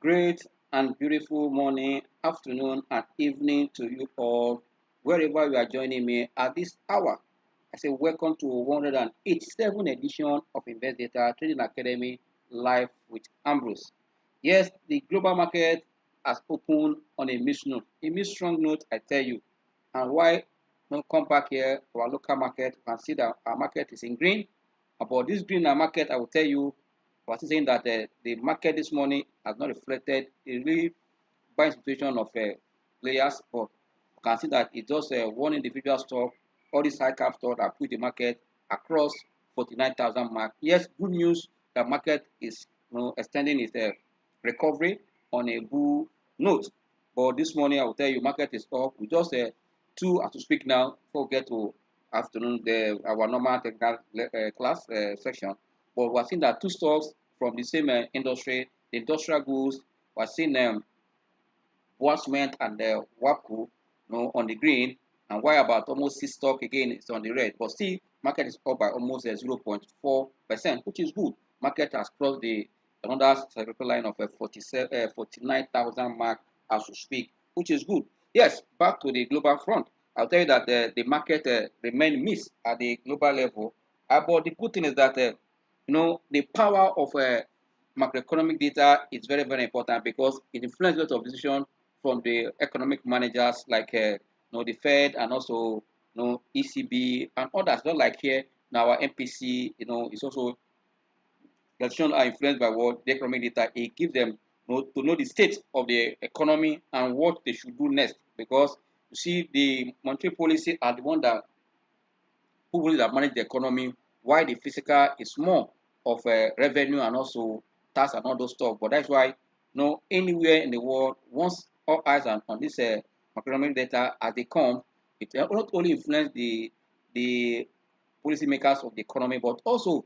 Great and beautiful morning, afternoon, and evening to you all, wherever you are joining me at this hour. I say, welcome to 187 edition of Investdata Trading Academy live with Ambrose. Yes, the global market has opened on a mixed note, a mixed strong note, I tell you. And why not come back here to our local market? You can see that our market is in green. About this green market, I will tell you was saying that the market this morning has not reflected a really buying situation of players, but you can see that it's just one individual stock, all these high cap stocks that put the market across 49,000 mark. Yes, good news. The market is extending its recovery on a bull note. But this morning, I will tell you, market is up. We just two as to speak now before we get to afternoon our normal technical class section. But we're seeing that two stocks from the same industry, the industrial goods, we're seeing Cement and WAPCO on the green, and why about almost six stock again is on the red. But still, market is up by almost 0.4%, which is good. Market has crossed the another cyclical line of 49,000 mark as we speak, which is good. Yes, back to the global front. I'll tell you that the market remain mixed at the global level. But the good thing is that the power of macroeconomic data is very, very important because it influences a lot of decisions from the economic managers like the Fed and also ECB and others. Not like here now our MPC, is also decisions are influenced by what the economic data. It gives them to know the state of the economy and what they should do next. Because you see, the monetary policy are the one that who that manage the economy, while the physical is more of revenue and also tax and all those stuff. But that's why anywhere in the world, once all eyes are on this macroeconomic data as they come, it not only influence the policymakers of the economy, but also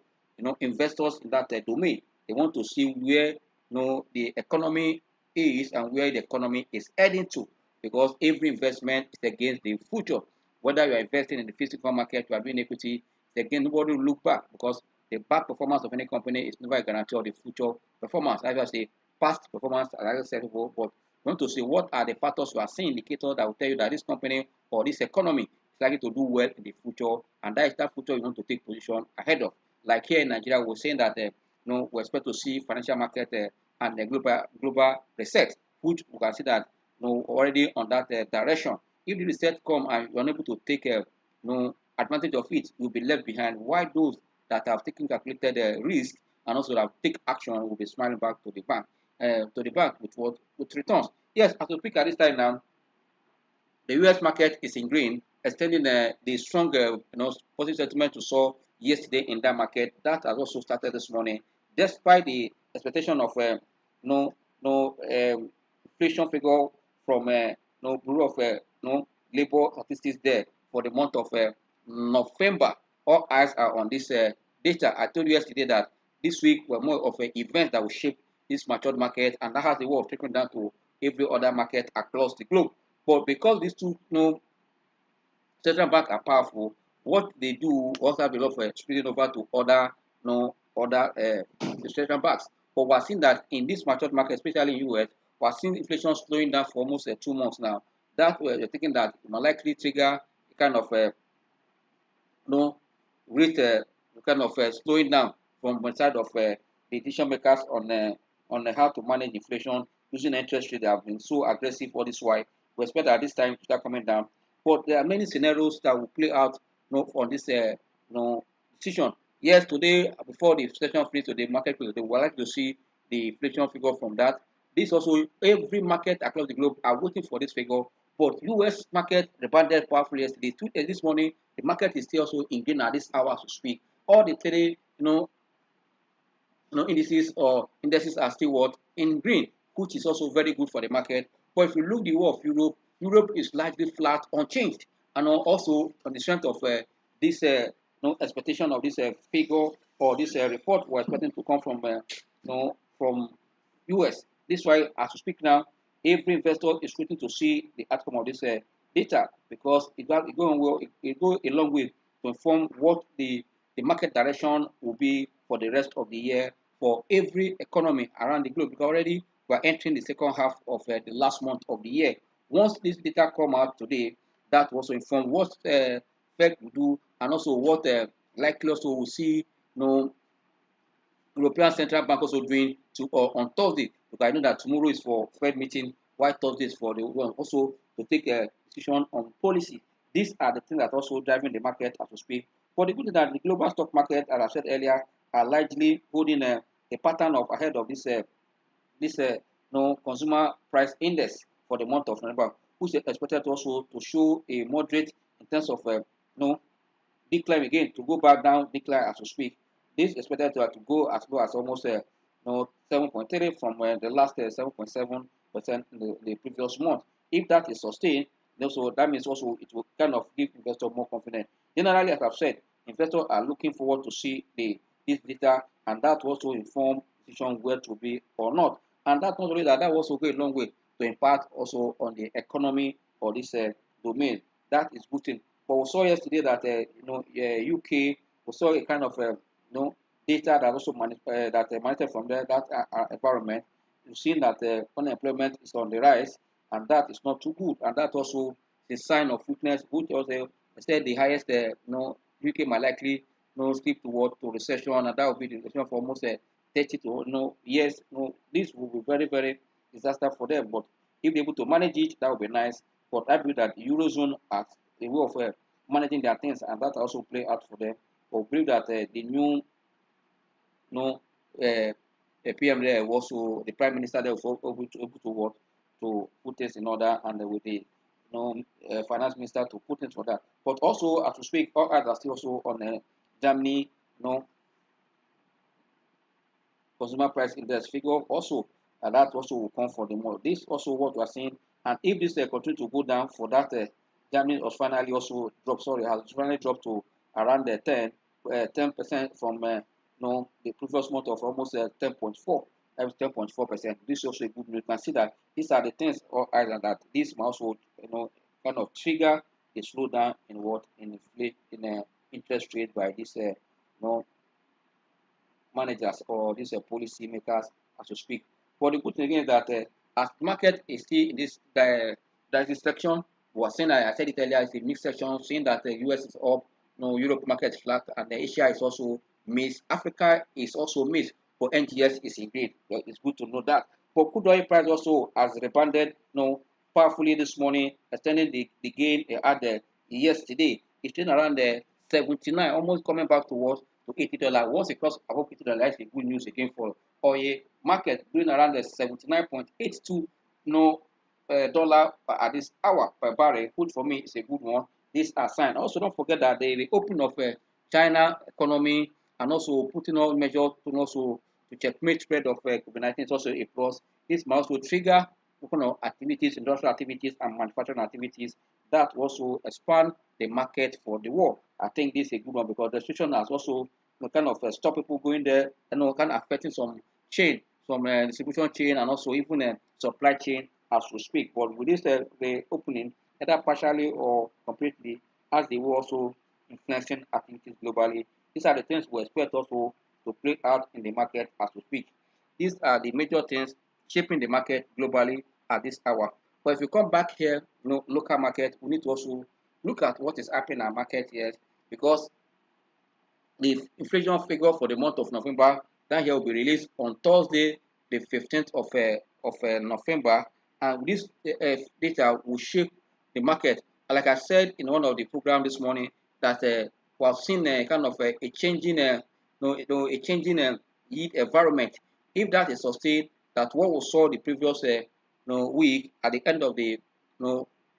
investors in that domain. They want to see where the economy is and where the economy is heading to, because every investment is against the future. Whether you are investing in the physical market, you are doing equity, again, nobody will look back because the back performance of any company is never a guarantee of the future performance. As I say, past performance, as I said before, but you want to see what are the factors you are seeing indicators that will tell you that this company or this economy is likely to do well in the future, and that is that future you want to take position ahead of. Like here in Nigeria, we're saying that we expect to see financial market and the global reset, which we can see that already on that direction. If the reset come and you're unable to take advantage of it, you'll be left behind. Why those that have taken calculated risk and also that take action will be smiling back to the bank with what with returns. Yes, as we speak at this time now, the U.S. market is in green, extending the strong positive sentiment we saw yesterday in that market. That has also started this morning, despite the expectation of no inflation figure from no Bureau of Labor Statistics there for the month of November. All eyes are on this data. I told you yesterday that this week were more of an event that will shape this matured market, and that has the way of trickling down to every other market across the globe. But because these two central banks are powerful, what they do also have a lot of spreading over to other central banks. But we're seeing that in this matured market, especially in US, we're seeing inflation slowing down for almost 2 months now. That we're thinking that it might likely trigger a kind of rate kind of slowing down from one side of the decision makers on how to manage inflation using interest rate that have been so aggressive all this while. We expect at this time to start coming down. But there are many scenarios that will play out on this decision. Yes, today, before the session finished today, market close today, we would like to see the inflation figure from that. This also, every market across the globe are waiting for this figure. But US market rebounded powerfully yesterday. This morning, the market is still also in gain at this hour to speak. All the three, indices or indexes are still what in green, which is also very good for the market. But if you look the whole of Europe, Europe is largely flat, unchanged, and also on the strength of this expectation of this figure or this report we're expecting to come from US. This is why, as we speak now, every investor is waiting to see the outcome of this data, because it go a long way to inform what the market direction will be for the rest of the year for every economy around the globe. Because already we are entering the second half of the last month of the year. Once this data come out today, that will also inform what Fed will do, and also what likely also we'll see, European Central Bank also doing on Thursday, because I know that tomorrow is for Fed meeting, while Thursday is for the one also to take a decision on policy. These are the things that are also driving the market as we speak. For the good thing that the global stock market, as I said earlier, are largely holding a pattern of ahead of this consumer price index for the month of November, which is expected also to show a moderate in terms of decline again, to go back down, decline as we speak. This is expected to go as low as almost 7.3 from the last 7.7% in the previous month. If that is sustained, also that means also it will kind of give investors more confidence. Generally, as I've said, investors are looking forward to see this data, and that also inform decision where to be or not. And that not only that, that will also go a long way to impact also on the economy or this domain. That is good thing. But we saw yesterday that UK, we saw a kind of data that also manifested from that environment. You've seen that unemployment is on the rise, and that is not too good. And that also is a sign of weakness, which also instead the highest UK might likely slip toward to recession, and that will be the recession for almost 30 to years. This will be very, very disaster for them. But if they're able to manage it, that would be nice. But I believe that the Eurozone has a way of managing their things, and that also play out for them. But we believe that the new the PM there also, the Prime Minister there was able to work to put things in order, and with the Finance Minister to put things for that. But also, as we speak, all eyes are still also on Germany, consumer price index figure also, and that also will come for the more. This also what we are seeing, and if this continue to go down for that, Germany was finally also dropped. Sorry, has finally dropped to around the 10% from the previous month of almost 10.4. That was 10.4%. This is also a good news. You can see that these are the things or either that this might also kind of trigger a slowdown in what in interest rate by this managers or these policy makers as we speak. But the good thing again is that as the market is still in this section, we are saying, I said it earlier, it's a mixed section, seeing that the US is up, Europe market is flat, and the Asia is also mixed. Africa is also mixed, but NGS is in green. Well, it's good to know that. But crude oil price also has rebounded, powerfully this morning, extending the gain at the yesterday. It's been around the 79, almost coming back towards to $80. Once it crossed above $80, is good news again for oil market, doing around the 79.82 dollar at this hour per barrel, which for me is a good one. These are signs. Also, don't forget that the opening of China economy and also putting all measures to also to checkmate spread of COVID-19 is also a plus. This might also trigger activities, industrial activities, and manufacturing activities that also expand the market for the world. I think this is a good one because the restriction has also kind of stop people going there and kind of affecting some chain, some distribution chain, and also even supply chain as we speak. But with this the opening, either partially or completely, as they will also influencing activities globally. These are the things we expect also to play out in the market as we speak. These are the major things shaping the market globally at this hour. But if you come back here, local market, we need to also look at what is happening in our market here, because the inflation figure for the month of November, that here will be released on Thursday, the 15th of November, and this data will shape the market. Like I said in one of the program this morning, that we have seen kind of a changing, a changing yield environment. If that is sustained, that what we saw the previous week at the end of the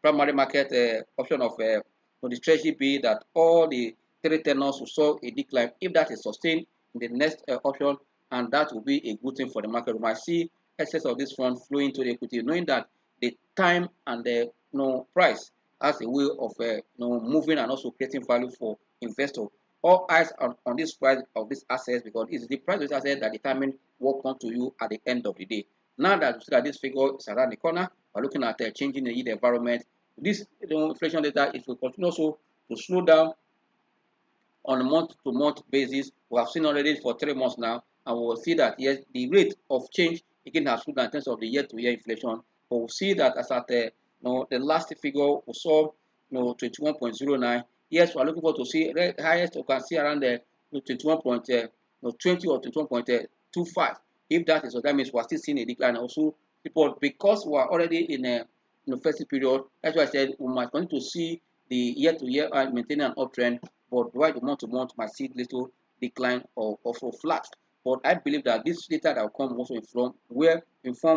primary market option of the treasury bill, that all the three tenors will saw a decline. If that is sustained in the next option, and that will be a good thing for the market. We might see excess of this fund flowing to the equity, knowing that the time and the price as a way of moving and also creating value for investors. All eyes on this price of this assets, because it's the price of this asset that determines what comes to you at the end of the day. Now that we see that this figure is around the corner, we're looking at changing the yield environment. This inflation data, it will continue also to slow down on a month-to-month basis. We have seen already for 3 months now, and we will see that yes, the rate of change again has slowed down in terms of the year-to-year inflation. But we'll see that as at the last figure we saw 21.09. Yes, we're looking forward to see the highest you can see around the 21.20 or 21.25. If that is so, that means we're still seeing a decline. Also, people, because we're already in a festive period, that's why I said we might continue to see the year-to-year maintaining an uptrend, but right the month-to-month might see little decline or also flat. But I believe that this data that will come also inform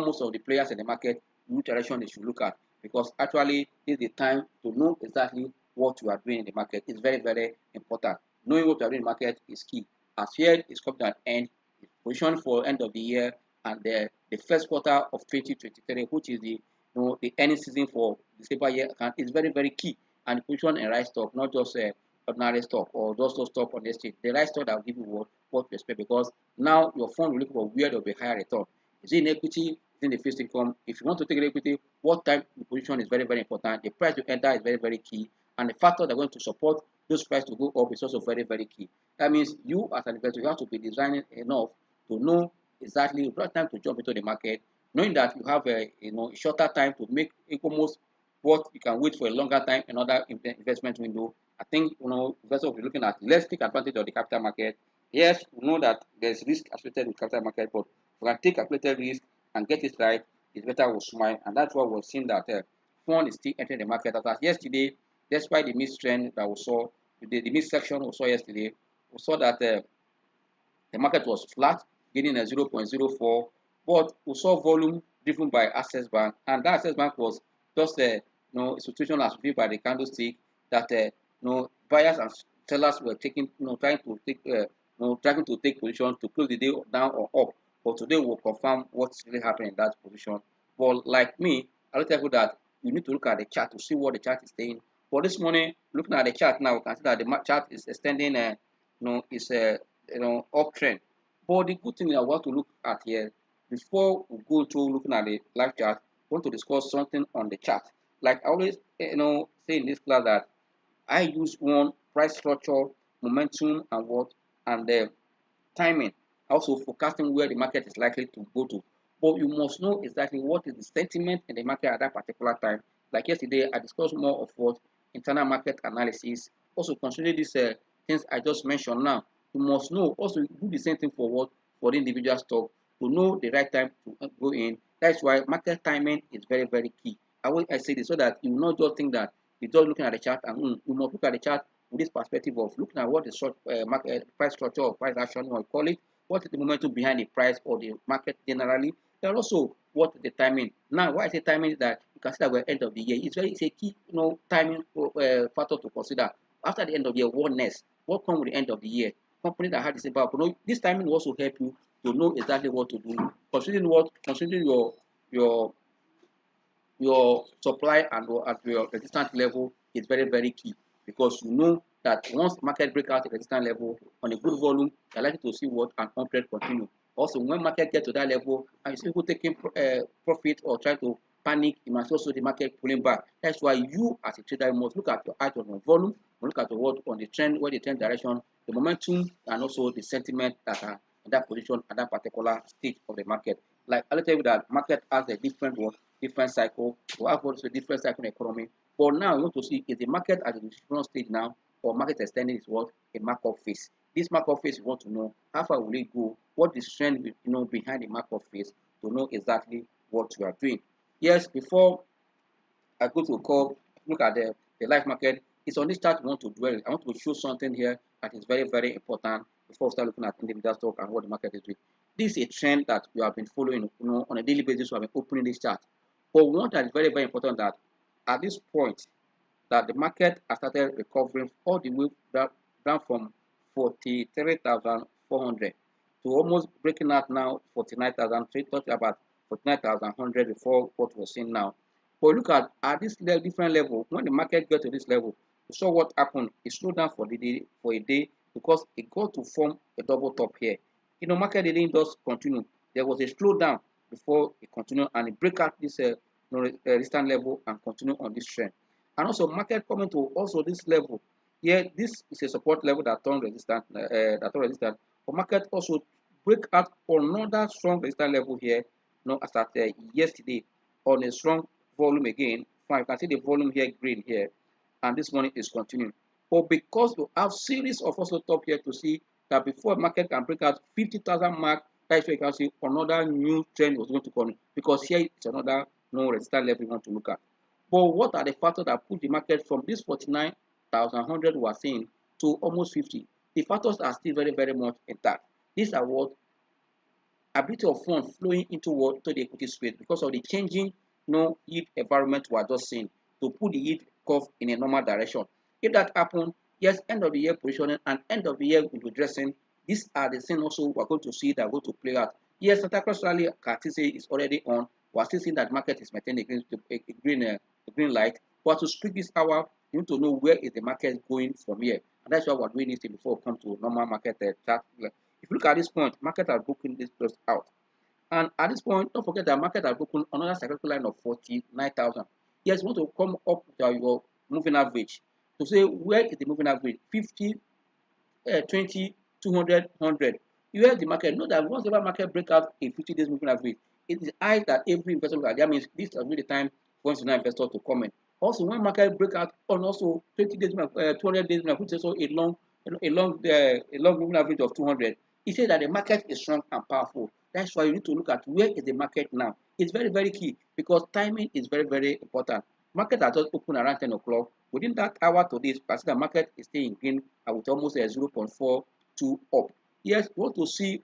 most of the players in the market which direction they should look at, because actually this is the time to know exactly what you are doing in the market. It's very, very important. Knowing what you are doing in the market is key. As year is coming to an end, the position for end of the year and the first quarter of 2023, which is the earning season for the December year account, is very, very key. And the position in right stock, not just ordinary stock or just those stock on the exchange. The right stock that will give you what to expect, because now your fund will look for where there will be higher return. Is it in equity? Is it in the fixed income? If you want to take an equity, what time the position is very, very important. The price to enter is very, very key. And the factor that are going to support those prices to go up is also very, very key. That means you as an investor, you have to be designing enough to know exactly what time to jump into the market, knowing that you have a shorter time to make almost what you can wait for a longer time, another investment window. I think investors will be looking at, let's take advantage of the capital market. Yes, we know that there's risk associated with capital market, but we can take calculated risk and get it right. It's better with smile, and that's why we're seeing that fund is still entering the market. As yesterday, despite the mixed trend that we saw, the mixed section we saw yesterday, we saw that the market was flat, gaining a 0.04, but we saw volume driven by Access Bank, and that Access Bank was just a situation as reviewed by the candlestick that buyers and sellers were taking, trying to take, trying to take position to close the day down or up. But today we'll confirm what's really happening in that position. But like me, I'll tell you that you need to look at the chart to see what the chart is saying. For this morning, looking at the chart now, we can see that the chart is extending, is a uptrend. But the good thing I want to look at here, before we go to looking at the live chart, I want to discuss something on the chart. Like I always, say in this class that I use one price structure, momentum, and what, and the timing. Also forecasting where the market is likely to go to. But you must know exactly what is the sentiment in the market at that particular time. Like yesterday, I discussed more of what internal market analysis. Also consider these things I just mentioned now. You must know also do the same thing for what for the individual stock to know the right time to go in. That's why market timing is very, very key. I say this so that you will not just think that you're just looking at the chart and you must look at the chart with this perspective of looking at what the short market price structure or price action you want to call it, what is the momentum behind the price or the market generally, and also what is the timing. Now, why I say timing is that you can see that we're end of the year. It's a key timing factor to consider. After the end of the year, what next? What comes with the end of the year? Company that had this impact, this timing will also help you to know exactly what to do, considering your supply and at your resistance level is very, very key, because you know that once market break out the resistance level on a good volume, you're likely to see what an uptrend continue. Also, when market get to that level and you see people taking profit or trying to panic, you must also the market pulling back. That's why you as a trader must look at your item on volume, look at the what on the trend, where the trend direction, the momentum, and also the sentiment that are in that position at that particular stage of the market. Like I'll tell you that market has a different cycle. We have also different cycle in economy. But now you want to see is the market at the different stage now, or market extending is what a markup phase. This markup phase you want to know how far will it go, what is trend behind the markup phase to know exactly what you are doing. Yes, before I go to call, look at the live market. It's on this chart we want to dwell. I want to show something here that is very, very important before we start looking at individual stock and what the market is doing. This is a trend that we have been following, on a daily basis. We have been opening this chart. But one that is very, very important that at this point that the market has started recovering all the way down from 43,400 to almost breaking out now 49,000. So talking about 49,100 before what we're seeing now. But look at this different level. When the market got to this level, you saw what happened. It slowed down for a day because it got to form a double top here. Market didn't just continue. There was a slowdown before it continued, and it break out this resistance level and continue on this trend. And also market coming to also this level. Here, this is a support level that turned resistant. But market also break out for another strong resistance level here. as at yesterday on a strong volume again. Fine, you can see the volume here green here, and this morning is continuing. But because we have series of also top here to see that before market can break out 50,000 mark, that's where you can see another new trend was going to come in, because here it's another resistance level we want to look at. But what are the factors that put the market from this 49,100 we are seeing to almost 50? The factors are still very, very much intact. These are what ability of funds flowing into what to the equity space because of the changing yield environment we are just seeing to put the yield curve in a normal direction. If that happens, yes, end of the year positioning and end of the year window dressing, these are the things also we're going to see that are going to play out. Yes, Santa Cruz rally can still say is already on. We're still seeing that market is maintaining a green light. But to speak this hour, you need to know where is the market going from here. And that's why we're doing this before we come to normal market chart. If you look at this point, market are booking this close out. And at this point, don't forget that market has broken another cyclical line of 49,000. Yes, you want to come up with your moving average to say where is the moving average? 50, 20, 200, 100. You have the market. Know that once ever market break out a 50 days moving average, it is high that every investor look at. That means this has been the time for institutional investor to come in. Also, when market break out on also 20 days, 200 days, which is also a long moving average of 200, it says that the market is strong and powerful. That's why you need to look at where is the market now. It's very, very key because timing is very, very important. Market has just opened around 10 o'clock. Within that hour to this, the market is still in green with almost a 0.42 up. Yes, we want to see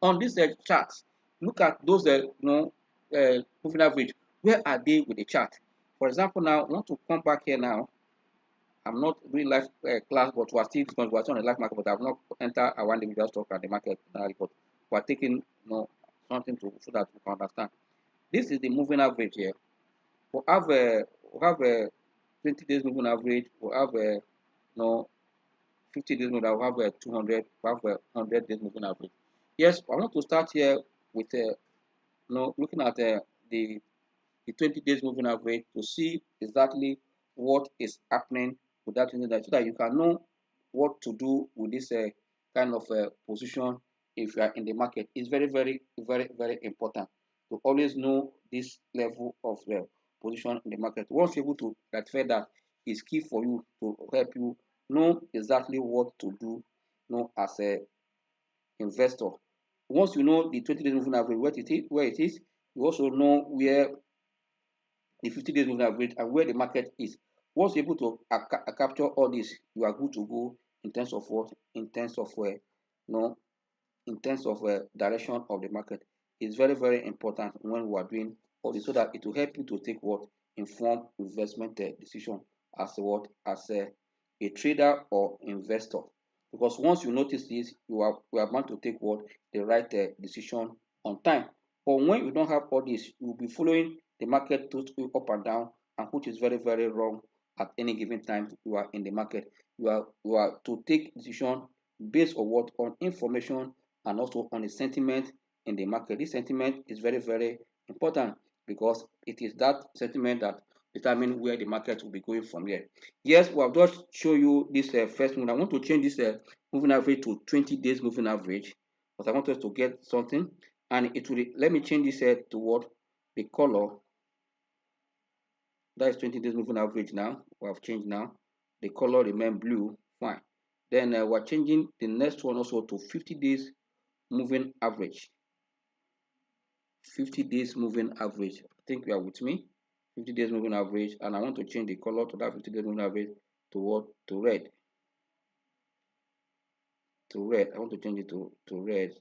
on this chart, look at those moving average. Where are they with the chart? For example, now I want to come back here now. I'm not doing live class, but we are still on the live market, but I have not entered our individual stock at the market report. We are taking something to so that we can understand. This is the moving average here. We have a 20 days moving average. We have a 50 days moving average. We have a 200. We have a 100 days moving average. Yes, I want to start here with looking at the 20 days moving average to see exactly what is happening with that so that you can know what to do with this kind of position if you are in the market. It's very, very, very, very important to always know this level of position in the market. Once you're able to rectify that, is key for you to help you know exactly what to do as a investor. Once you know the 20 days moving average, where it is, you also know where the 50 days moving average and where the market is. Once you're able to capture all this, you are good to go in terms of what? In terms of in terms of direction of the market. It's very, very important when we are doing all this so that it will help you to take what? Informed investment decision as what? As a trader or investor. Because once you notice this, you are bound to take what? The right decision on time. But when you don't have all this, you will be following the market totally up and down, and which is very, very wrong at any given time you are in the market. You are to take decision based on what? On information and also on the sentiment in the market. This sentiment is very, very important because it is that sentiment that determine where the market will be going from here. Yes, we have just show you this first one. I want to change this moving average to 20 days moving average because I want us to get something, and it will let me change this to what? The color. That is 20 days moving average now. We have changed now. The color remain blue. Fine. Then we're changing the next one also to 50 days moving average. 50 days moving average. I think you are with me. 50 days moving average, and I want to change the color to that 50 days moving average to what? To red. To red. I want to change it to red.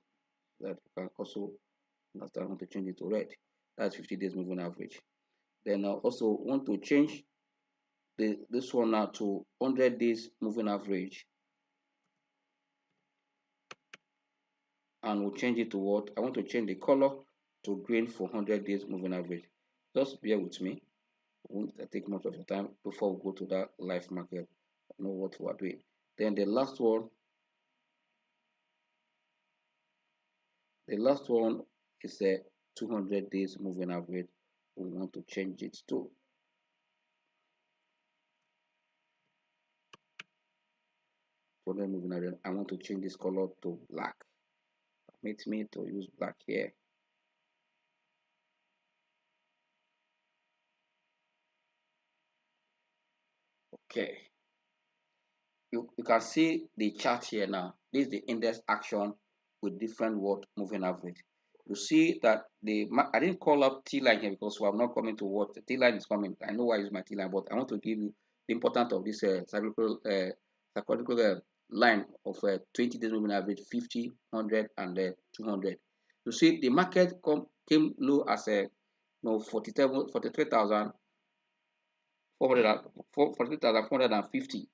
That you can also understand. I want to change it to red. That's 50 days moving average. Then I also want to change this one now to 100 days moving average, and we'll change it to what? I want to change the color to green for 100 days moving average. Just bear with me. It won't take much of your time before we go to that live market. I know what we are doing. Then the last one is a 200 days moving average. We want to change it to 200 moving average. I want to change this color to black. Permit me to use black here. Okay, you can see the chart here now. This is the index action with different what moving average. You see that I didn't call up T line here because we are not coming to what the T line is coming. I know why I use my T line, but I want to give you the importance of this psychological line of 20 days moving average, 50, 100, and 200. You see the market came low as a 43,450.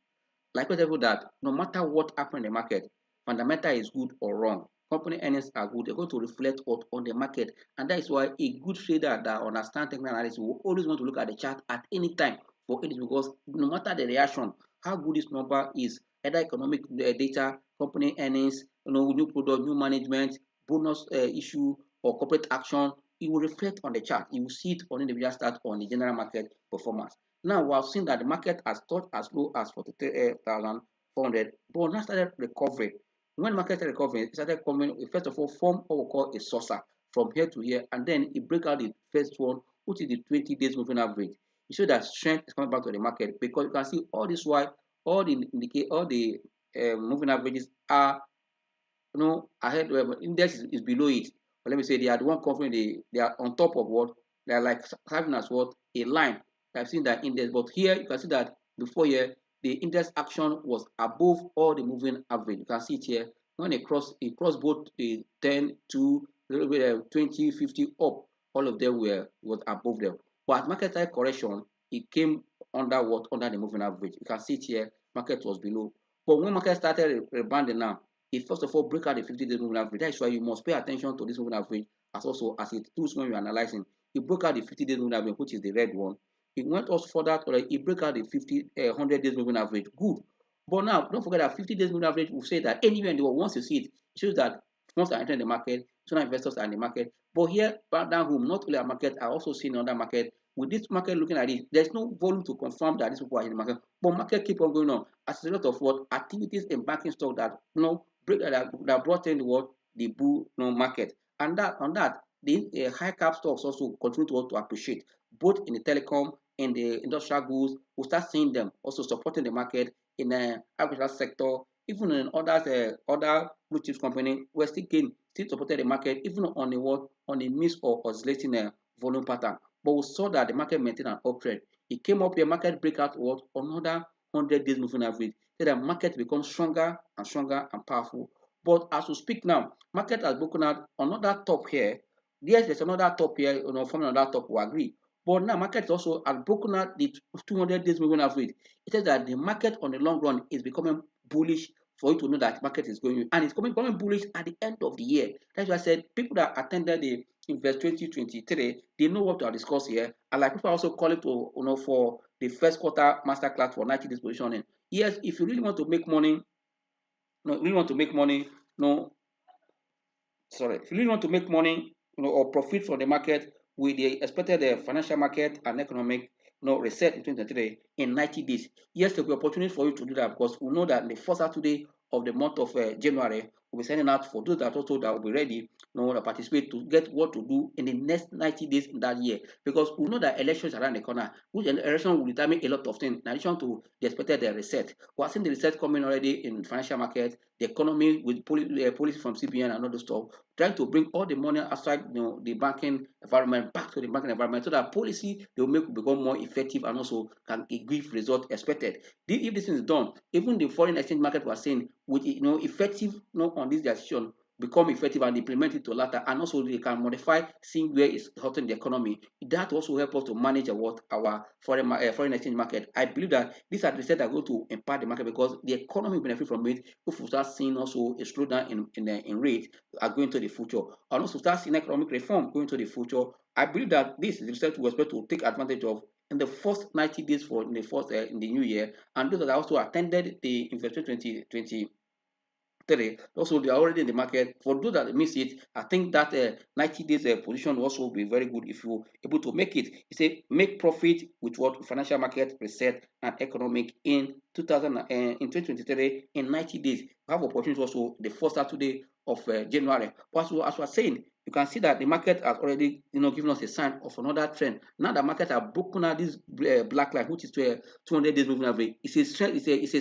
Like example that no matter what happens in the market, fundamental is good or wrong, company earnings are good, they're going to reflect what on the market. And that is why a good trader that understands technical analysis will always want to look at the chart at any time for it, because no matter the reaction, how good this number is, either economic data, company earnings, new product, new management, bonus issue, or corporate action, it will reflect on the chart. You will see it on individual start on the general market performance. Now we have seen that the market has touched as low as 43,400, but now started recovering. When market started recovering, it started coming, first of all, form what we call a saucer from here to here, and then it break out the first one, which is the 20 days moving average. You show that strength is coming back to the market, because you can see all this while all the moving averages are ahead, index is below it. But let me say they are the one covering they are on top of what they are, like having as what a line. I've seen that index, but here you can see that before here the index action was above all the moving average. You can see it here when it crossed both the 10 to 20, 50 up, all of them was above them. But at market type correction, it came under the moving average. You can see it here, market was below. But when market started rebounding now, it first of all break out the 50-day moving average. That is why you must pay attention to this moving average as also as it tools when you're analyzing. It broke out the 50-day moving average, which is the red one. It went us further to it break out the 100 days moving average. Good. But now don't forget that 50 days moving average will say that anywhere in the world, once you see it, it shows that funds are entering the market, so investors are in the market. But here back down home, not only a market, I also see another market. With this market looking at it, there's no volume to confirm that these people are in the market. But market keep on going on as a result of what activities in banking stock that that brought in the what the bull market. And that on that the high cap stocks also continue to appreciate, both in the telecom and the industrial goods. We start seeing them also supporting the market in the agricultural sector, even in other blue chips company. We're still supported the market even on a miss or oscillating volume pattern. But we saw that the market maintained an uptrend. It came up here, market breakout what another 100 days moving average. So the market becomes stronger and stronger and powerful. But as we speak now, market has broken out another top here. Yes, there's another top here, forming another top, we agree. But now market also has broken out the 200 days moving average. It says that the market on the long run is becoming bullish, for you to know that market is going, and it's becoming bullish at the end of the year. That's why I said people that attended the Invest 2023, they know what to discuss here. And like people also call it to for the first quarter masterclass for 90 days positioning. Yes, if you really want to make money, really want to make money, no, sorry, if you really want to make money, or profit from the market with the expected financial market and economic, reset in 2023 in 90 days, yes, there will be opportunity for you to do that, because we know that the first Saturday of the month of January, we'll be sending out for those that also that will be ready, to participate to get what to do in the next 90 days in that year, because we know that elections around the corner, which election will determine a lot of things in addition to the expected reset. We are seeing the reset coming already in financial market, the economy with policy from CBN and all those stuff, trying to bring all the money outside the banking environment back to the banking environment, so that policy they will make become more effective and also can give result expected. If this is done, even the foreign exchange market was saying with effective on this decision become effective and implement it to latter, and also they can modify seeing where it's hurting the economy. That also help us to manage our foreign exchange market. I believe that these are the steps that are going to impact the market, because the economy will benefit from it if we start seeing also a slowdown in rate going to the future, and also start seeing economic reform going to the future. I believe that this is the research we expect to take advantage of in the first 90 days for in the new year, and those that also attended the Investment 2023, also they are already in the market. For those that miss it, I think that 90 days position will also be very good if you able to make it. You say make profit with what financial market reset and economic in 2023 in 90 days. You have opportunity also the first Saturday of January. But as we are saying, you can see that the market has already, given us a sign of another trend. Now the market have broken out this black line, which is to a 200 days moving average. It's a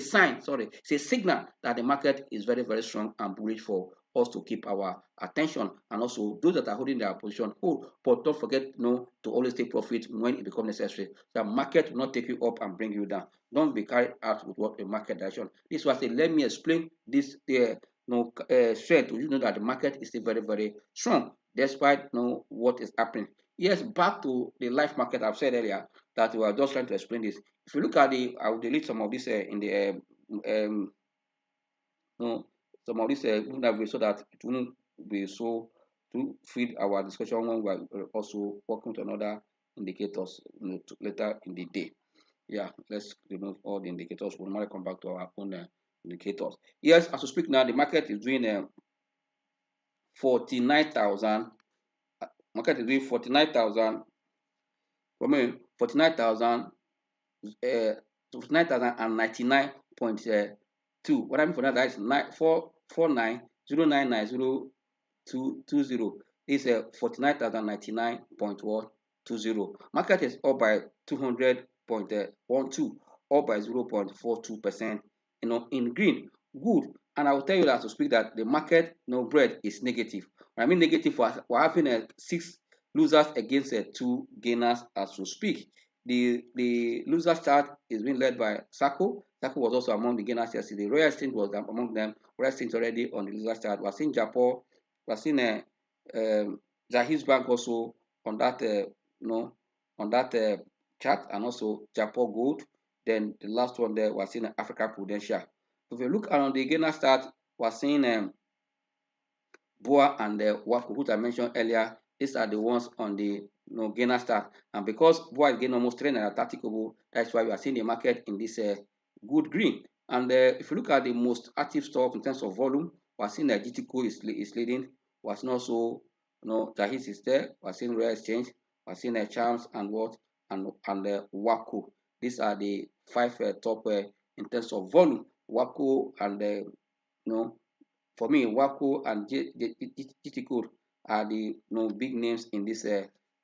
sign, sorry, it's a signal that the market is very, very strong and bullish for us to keep our attention, and also those that are holding their position hold. But don't forget, to always take profit when it becomes necessary. The market will not take you up and bring you down. Don't be carried out with what a market direction. This was a let me explain this strength to that the market is still very, very strong despite what is happening. Yes, back to the life market. I've said earlier that we are just trying to explain this. If you look at I will delete some of this in the no, some of this so that it won't be so to feed our discussion when we are also working to another indicators later in the day. Yeah, let's remove all the indicators. We'll normally come back to our own indicators. Yes, as we speak now, the market is doing 49,000. Market is doing 49,000. For me, 49,000. 99.2. What I mean for that is 449,099,0220 is 49,099.120. Market is up by 200.12, up by 0.42%. In green, good. And I will tell you that to speak that the market, bread is negative. When I mean negative, we're having 6 losers against 2 gainers as we speak. The loser chart is being led by Sako. Sako was also among the gainers yesterday. Royal Exchange was among them. Royal Exchange already on the loser chart. We're seeing Japan. We're seeing Zahi's Bank also on that chart, and also Japan Gold. Then the last one there, we're seeing Africa Prudential. If you look around the gainers chart, we're seeing BOA and WAFCO, which I mentioned earlier. These are the ones on the gainer start, and because BOA is getting almost 330 kobo, that's why we are seeing the market in this good green. And if you look at the most active stock in terms of volume, we're seeing that GTCO is leading. We're seeing also Jahis is there. We're seeing Rare Exchange. We're seeing Charms and WACO. These are the 5 top in terms of volume. WACO and for me, WACO and GTCO are the big names in this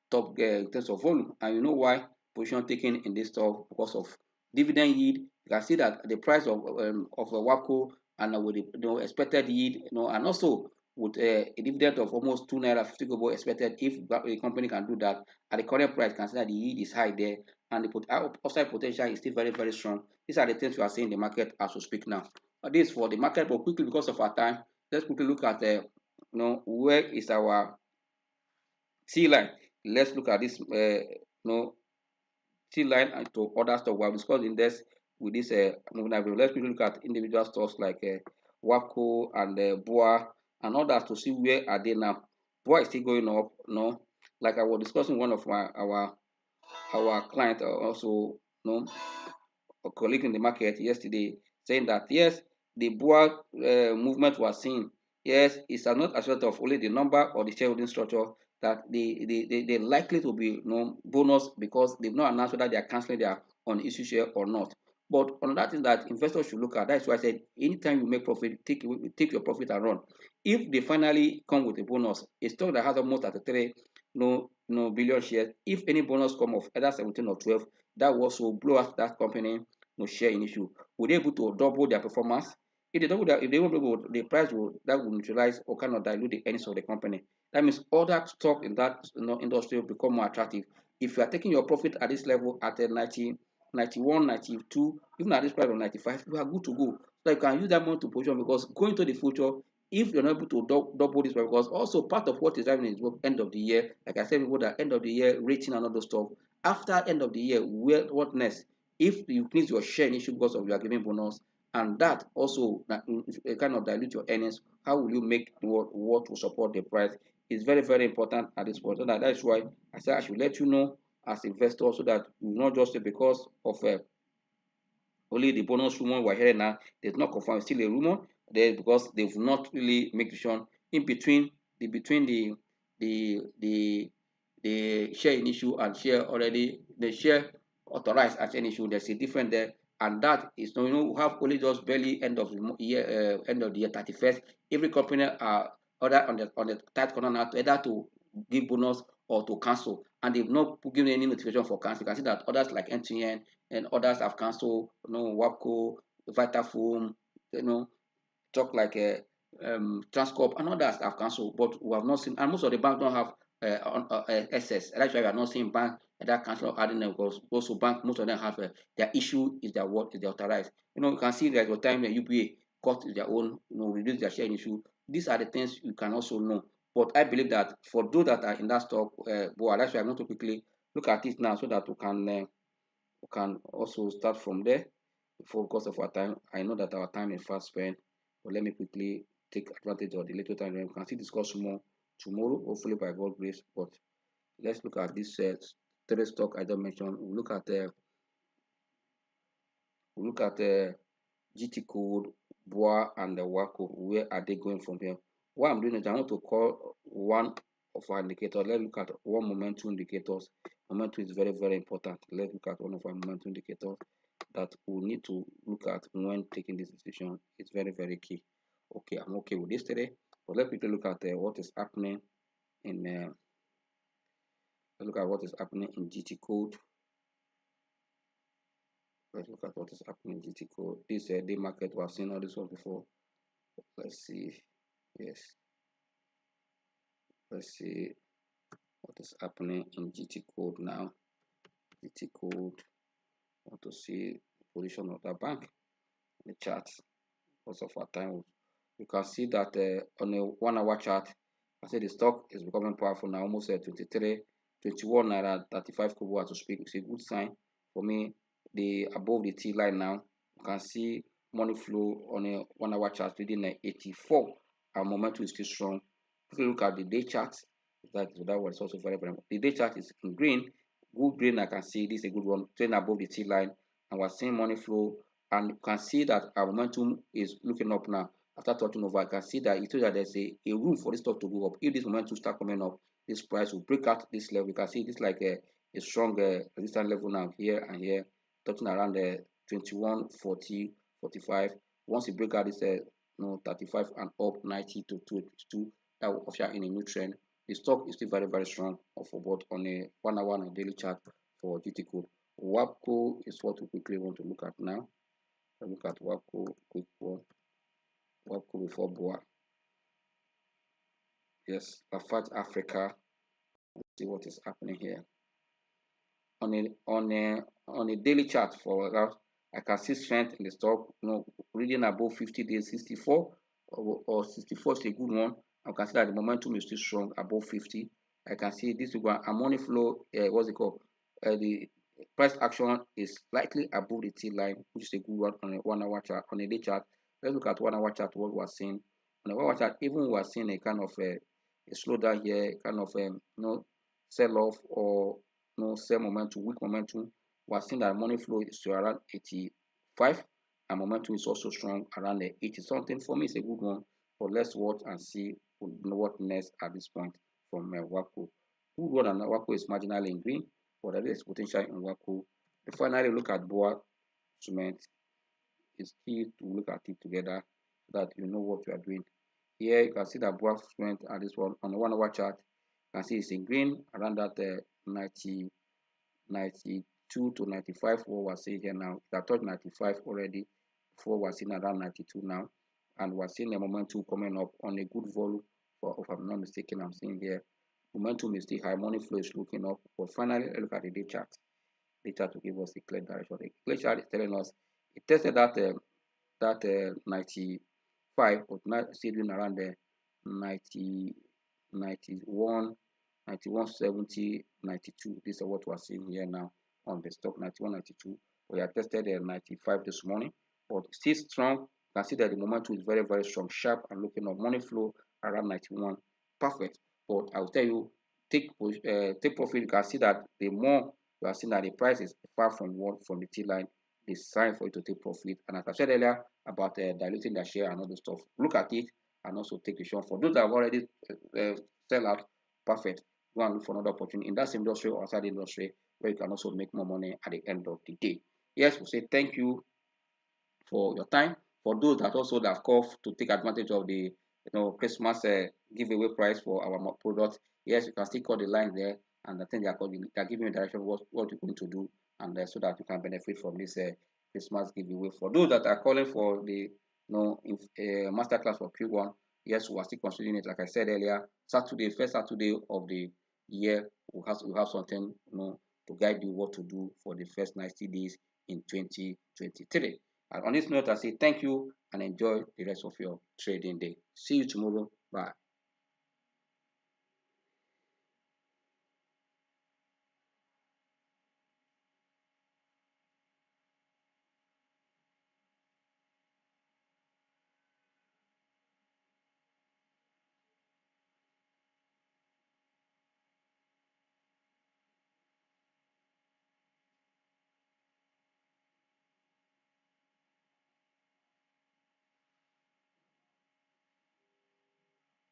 top in terms of volume. And you know why? Position taken in this stock because of dividend yield. You can see that the price of WACO and with the expected yield, and also with a dividend of almost 2 naira 50 kobo expected, if a company can do that at the current price, consider the yield is high there, and the upside potential is still very, very strong. These are the things we are seeing in the market as we speak now. This for the market, but quickly because of our time, let's quickly look at where is our T line. Let's look at this T line and to other stocks. We have discussed index with this moving average. Let's quickly look at individual stocks like WACO and BOA and others to see where are they now. BOA is still going up. Like I was discussing one of our client also a colleague in the market yesterday, saying that yes, the BOA movement was seen. Yes, it's not a result of only the number or the shareholding structure, that they likely to be bonus, because they've not announced whether they are cancelling their on issue share or not. But another thing that investors should look at, that's why I said anytime you make profit, take your profit and run. If they finally come with a bonus, a stock that has almost 33 billion shares, if any bonus come of either 17 or 12, that will also blow out that company share in issue. Will they able to double their performance? If they double if they won't be able, the price will neutralize or cannot dilute the earnings of the company. That means other stock in that industry will become more attractive. If you are taking your profit at this level at 90, 91, 92, even at this price of 95, you are good to go. So you can use that money to position, because going to the future, if you're not able to double this, because also part of what is driving is end of the year. Like I said before, that end of the year rating and other stuff. After end of the year, what next? If you increase your share in issue because of your giving bonus, and that also kind of dilute your earnings, how will you make what will support the price? It's very, very important at this point. So that's why I said I should let you know as investor, so that you not just say because of only the bonus rumor we're hearing now, there's not confirmed, still a rumor there, because they've not really make decision in between the share in issue and share already the share authorized as an issue. There's a difference there, and that is we have only just barely end of the year 31st. Every company are other on the tight corner now to either to give bonus or to cancel, and they've not given any notification for cancel. You can see that others like MTN and others have cancelled, WAPCO, Vitafoam, talk like Transcorp and others have cancelled, but we have not seen, and most of the banks don't have excess. That's why we are not seeing bank that cancel or adding them, because also bank, most of them have their issue is their what is their authorized. You can see that your time the UBA cut their own, reduce their share in issue. These are the things you can also know. But I believe that for those that are in that stock, boy, that's why I'm not to quickly look at it now so that we can also start from there. Before, because of our time, I know that our time is fast spent, but let me quickly take advantage of the little time. We can still discuss more tomorrow, hopefully by God's grace. But let's look at this three stock I just mentioned. We look at GT code, BOA, and the WACO. Where are they going from here? What I'm doing is I want to call one of our indicators. Let's look at one momentum indicators. Momentum is very, very important. Let's look at one of our momentum indicators that we need to look at when taking this decision. It's very, very key. Okay, I'm okay with this today. But let's quickly look at what is happening in let's look at what is happening in GT code. Let's look at what is happening in GT code. This day market, we have seen all this one before. Let's see. Yes. Let's see what is happening in GT code now. GT code. Want to see the position of that bank in the chart. Because of our time, you can see that on a 1 hour chart, I say the stock is becoming powerful now, almost 23, 21 naira 35 kobo to speak. It's a good sign for me. The above the T line now, you can see money flow on a 1 hour chart reading 84, and momentum is still strong. If you look at the day chart, that one is also very, very important. The day chart is in green, good green. I can see this is a good one, trading above the T line, and we're seeing money flow. And you can see that our momentum is looking up now. After touching over, I can see that it shows that there's a room for this stock to go up. If this momentum start coming up, this price will break out this level. You can see this like a strong resistance level now here and here, touching around the 21, 40, 45. Once it break out this 35 and up 90 to 282, that will usher in a new trend. The stock is still very, very strong for both on a 1 hour and a daily chart for GT code. WAPCO is what we quickly want to look at now. Look at WAPCO, quick one. WAPCO before BOA. Yes, Lafarge Africa. Let's see what is happening here. On a daily chart for that, I can see strength in the stock. Reading above 50 days, 64 or 64 is a good one. I can see that the momentum is still strong above 50. I can see this one. And money flow. What's it called? The price action is slightly above the T line, which is a good one on a 1 hour chart. On a day chart, let's look at 1 hour chart. What we're seeing on a 1 hour chart, even we're seeing a kind of a slowdown here, kind of sell off or sell momentum, weak momentum. We're seeing that money flow is to around 85, and momentum is also strong around the 80 something. For me, it's a good one. But let's watch and see what next at this point from WAPCO. Good one, and WAPCO is marginally in green, but there is potential in WAPCO. Finally, look at BOA cement. It's key to look at it together so that you know what you are doing. Here you can see that BOA cement at this one on the 1 hour chart. You can see it's in green around that 92 to 95. What we're seeing here now, I touched 95 already. Before we're seeing around 92 now, and we're seeing the momentum coming up on a good volume. If I'm not mistaken, I'm seeing here momentum is still high, money flow is looking up. But finally, look at the day chart. Data to give us a clear direction. The clear chart is telling us it tested that 95, but now still doing around the 90, 91, 91, 70, 92. This is what we're seeing here now on the stock 91, 92. We have tested the 95 this morning, but still strong. You can see that the momentum is very, very strong, sharp, and looking up. Money flow around 91, perfect. But I will tell you, take profit. You can see that the more you are seeing that the price is far from the T line, it's time for you to take profit. And as I said earlier about diluting the share and all the stuff, look at it and also take the short. For those that have already sell out, perfect. Go and look for another opportunity in that same industry or outside the industry where you can also make more money at the end of the day. Yes, we say thank you for your time. For those that also have called to take advantage of the Christmas giveaway price for our product. Yes, you can still call the line there, and I think they are giving you direction what you're going to do, and so that you can benefit from this Christmas giveaway. For those that are calling for the masterclass for Q1, yes, we are still considering it. Like I said earlier, Saturday, first Saturday of the year, we have something to guide you what to do for the first 90 days in 2023. And on this note, I say thank you and enjoy the rest of your trading day. See you tomorrow. Bye.